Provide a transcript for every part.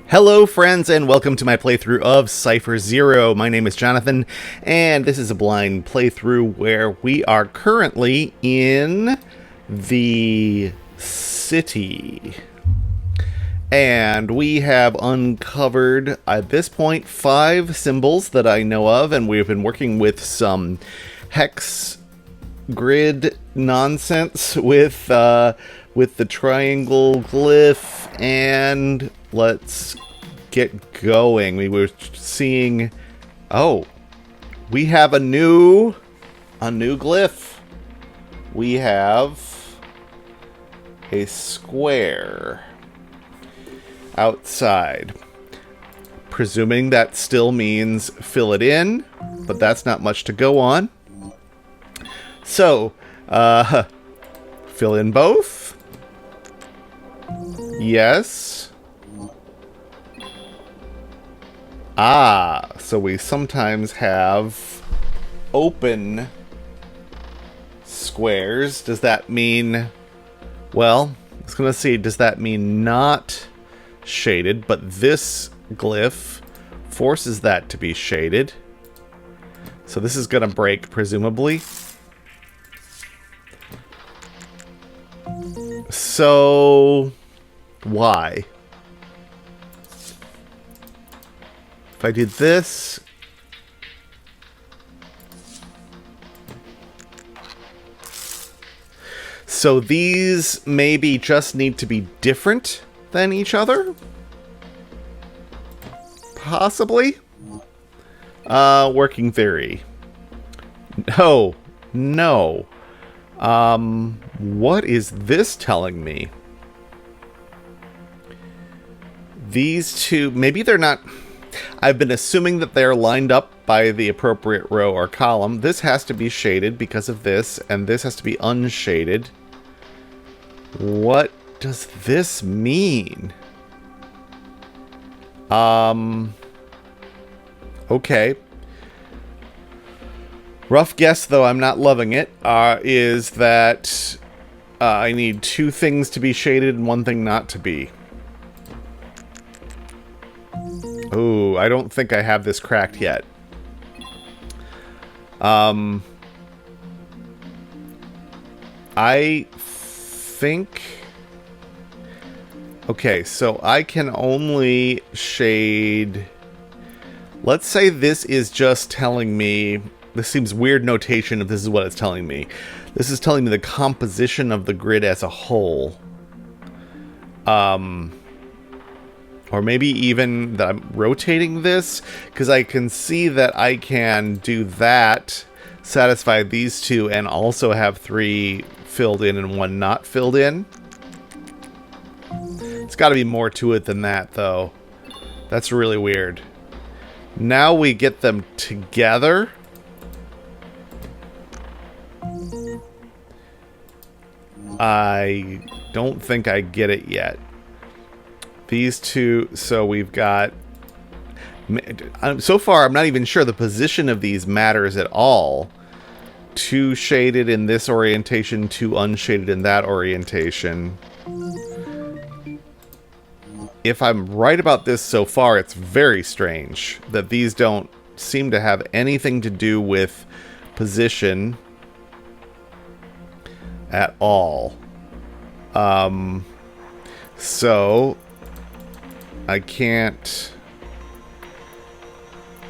Hello friends and welcome to my playthrough of Cipher Zero. My name is Jonathan and this is a blind playthrough where we are currently in the city. And we have uncovered, at this point, 5 symbols that I know of, and we've been working with some hex grid nonsense with the triangle glyph, and let's get going. We were seeing, oh, we have a new glyph. We have a square outside. Presuming that still means fill it in, but that's not much to go on. So, fill in both. Yes. So we sometimes have open squares. Does that mean, well, I was going to say, does that mean not shaded? But this glyph forces that to be shaded. So this is going to break, presumably. So, why? If I did this, so these maybe just need to be different than each other? Possibly? Working theory. No. What is this telling me? These two, maybe they're not. I've been assuming that they're lined up by the appropriate row or column. This has to be shaded because of this, and this has to be unshaded. What does this mean? Okay. Rough guess, though I'm not loving it, is that I need 2 things to be shaded and 1 thing not to be. Ooh, I don't think I have this cracked yet. I think... Okay, so I can only shade... Let's say this is just telling me... This seems weird notation if this is what it's telling me. This is telling me the composition of the grid as a whole. Or maybe even that I'm rotating this, because I can see that I can do that, satisfy these 2, and also have 3 filled in and 1 not filled in. It's got to be more to it than that, though. That's really weird. Now we get them together. I don't think I get it yet. These 2, so we've got... So far, I'm not even sure the position of these matters at all. 2 shaded in this orientation, 2 unshaded in that orientation. If I'm right about this so far, it's very strange that these don't seem to have anything to do with position at all. So I can't...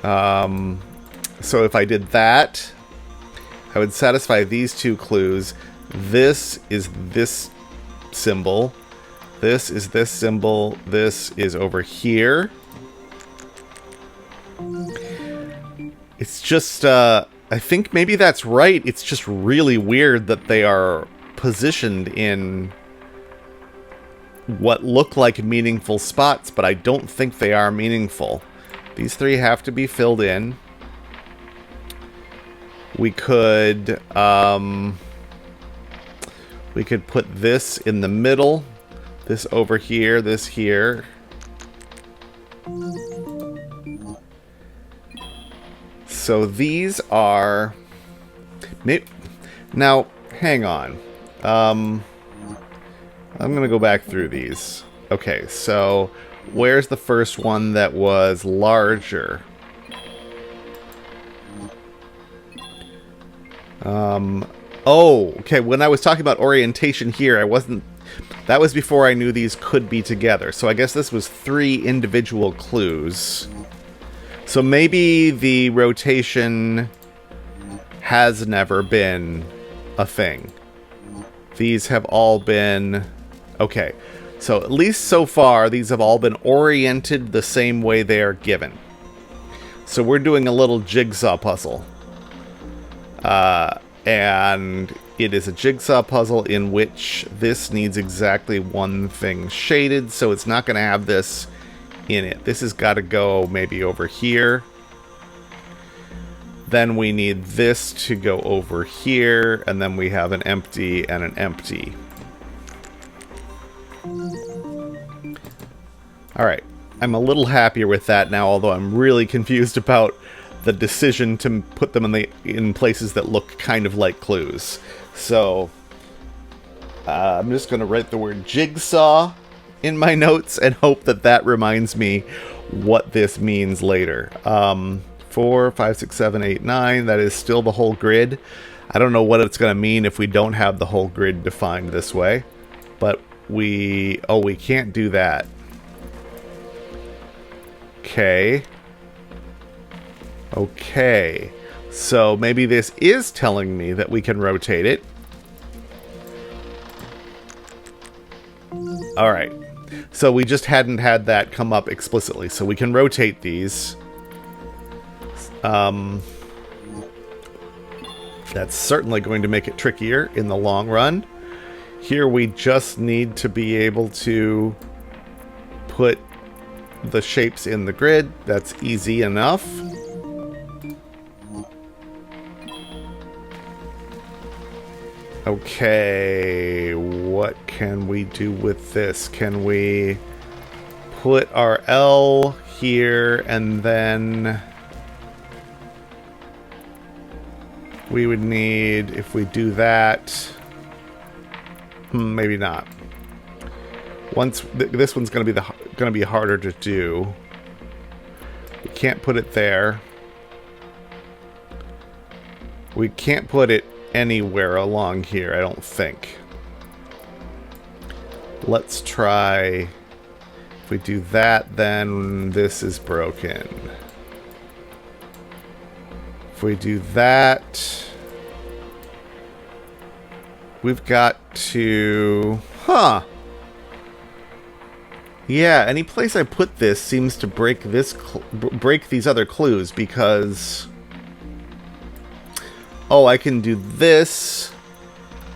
so if I did that, I would satisfy these 2 clues. This is this symbol. This is this symbol. This is over here. It's just, I think maybe that's right. It's just really weird that they are positioned in what look like meaningful spots, but I don't think they are meaningful. These 3 have to be filled in. We could put this in the middle, this over here, this here. So these are... Now, hang on. I'm going to go back through these. Okay, so Where's the first one that was larger? Oh, okay. When I was talking about orientation here, I wasn't... That was before I knew these could be together. So I guess this was 3 individual clues. So maybe the rotation has never been a thing. These have all been... Okay. So at least so far, these have all been oriented the same way they are given. So we're doing a little jigsaw puzzle. And it is a jigsaw puzzle in which this needs exactly one thing shaded, so it's not going to have this in it. This has got to go maybe over here. Then we need this to go over here, and then we have an empty and an empty. Alright, I'm a little happier with that now, although I'm really confused about the decision to put them in places that look kind of like clues. So, I'm just going to write the word jigsaw in my notes and hope that that reminds me what this means later. 4, 5, 6, 7, 8, 9, that is still the whole grid. I don't know what it's going to mean if we don't have the whole grid defined this way. But we can't do that. Okay. Okay, so maybe this is telling me that we can rotate it. Alright, so we just hadn't had that come up explicitly, so we can rotate these. That's certainly going to make it trickier in the long run. Here we just need to be able to put the shapes in the grid. That's easy enough. Okay, what can we do with this? Can we put our L here and then we would need, if we do that, maybe not. Once this one's going to be harder to do. We can't put it there. We can't put it anywhere along here, I don't think. Let's try... If we do that, then this is broken. If we do that... We've got to... Huh! Yeah, any place I put this seems to break these other clues, because... Oh, I can do this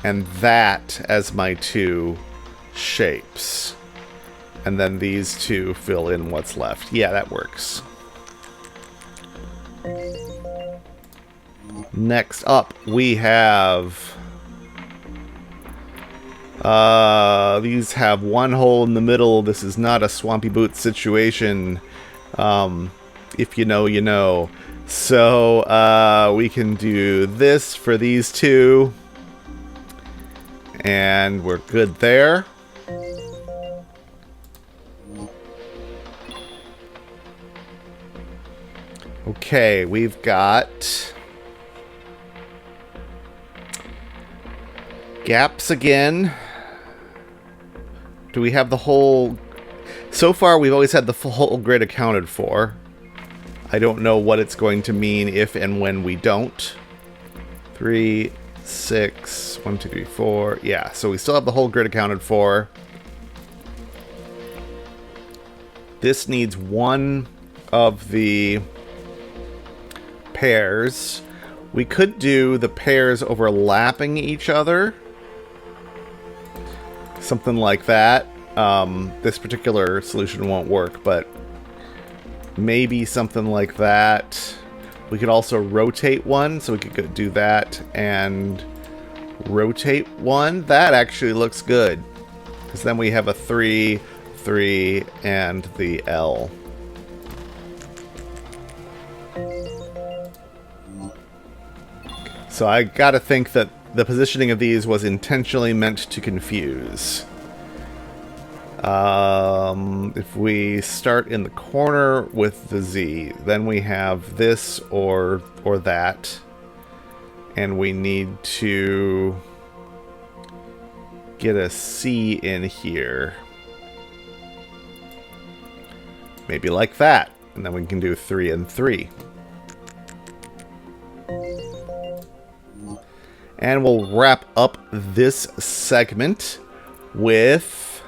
and that as my 2 shapes. And then these 2 fill in what's left. Yeah, that works. Next up, we have... these have one hole in the middle. This is not a Swampy Boots situation. If you know, you know. So, we can do this for these 2. And we're good there. Okay, we've got... gaps again. Do we have the whole... So far, we've always had the whole grid accounted for. I don't know what it's going to mean if and when we don't. 3, 6, 1, 2, 3, 4. Yeah, so we still have the whole grid accounted for. This needs one of the pairs. We could do the pairs overlapping each other. Something like that. This particular solution won't work, but maybe something like that. We could also rotate one, so we could do that and rotate one. That actually looks good, because then we have a 3, 3, and the L. So I gotta think that the positioning of these was intentionally meant to confuse. If we start in the corner with the Z, then we have this or that, and we need to get a C in here. Maybe like that. And then we can do 3 and 3. And we'll wrap up this segment with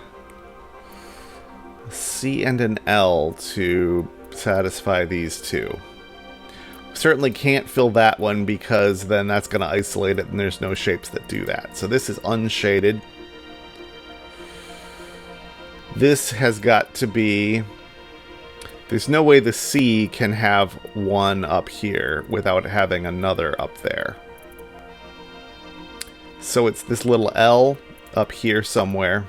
a C and an L to satisfy these two. Certainly can't fill that one because then that's going to isolate it and there's no shapes that do that. So this is unshaded. This has got to be... There's no way the C can have one up here without having another up there. So it's this little L up here somewhere.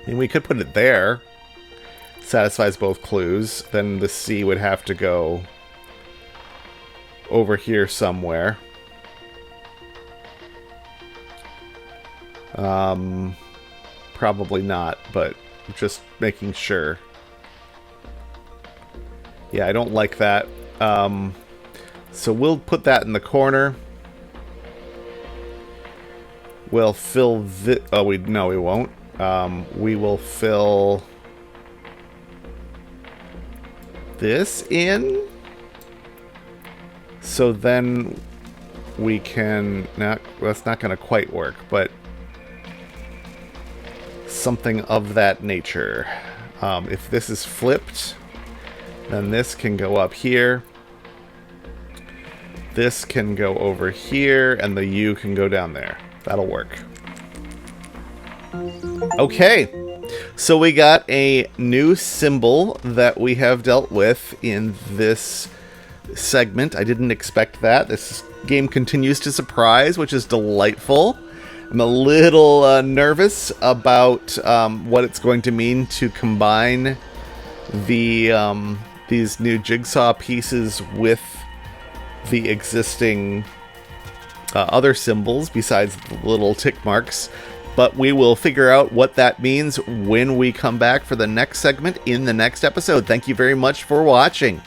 And we could put it there. Satisfies both clues. Then the C would have to go over here somewhere. Probably not, but just making sure. Yeah, I don't like that. So we'll put that in the corner. We'll fill this... Oh, no, we won't. We will fill this in. So then we can... Well, that's not going to quite work, but something of that nature. If this is flipped, then this can go up here. This can go over here, and the U can go down there. That'll work. Okay, so we got a new symbol that we have dealt with in this segment. I didn't expect that. This game continues to surprise, which is delightful. I'm a little nervous about what it's going to mean to combine the these new jigsaw pieces with the existing other symbols besides the little tick marks. But we will figure out what that means when we come back for the next segment in the next episode. Thank you very much for watching.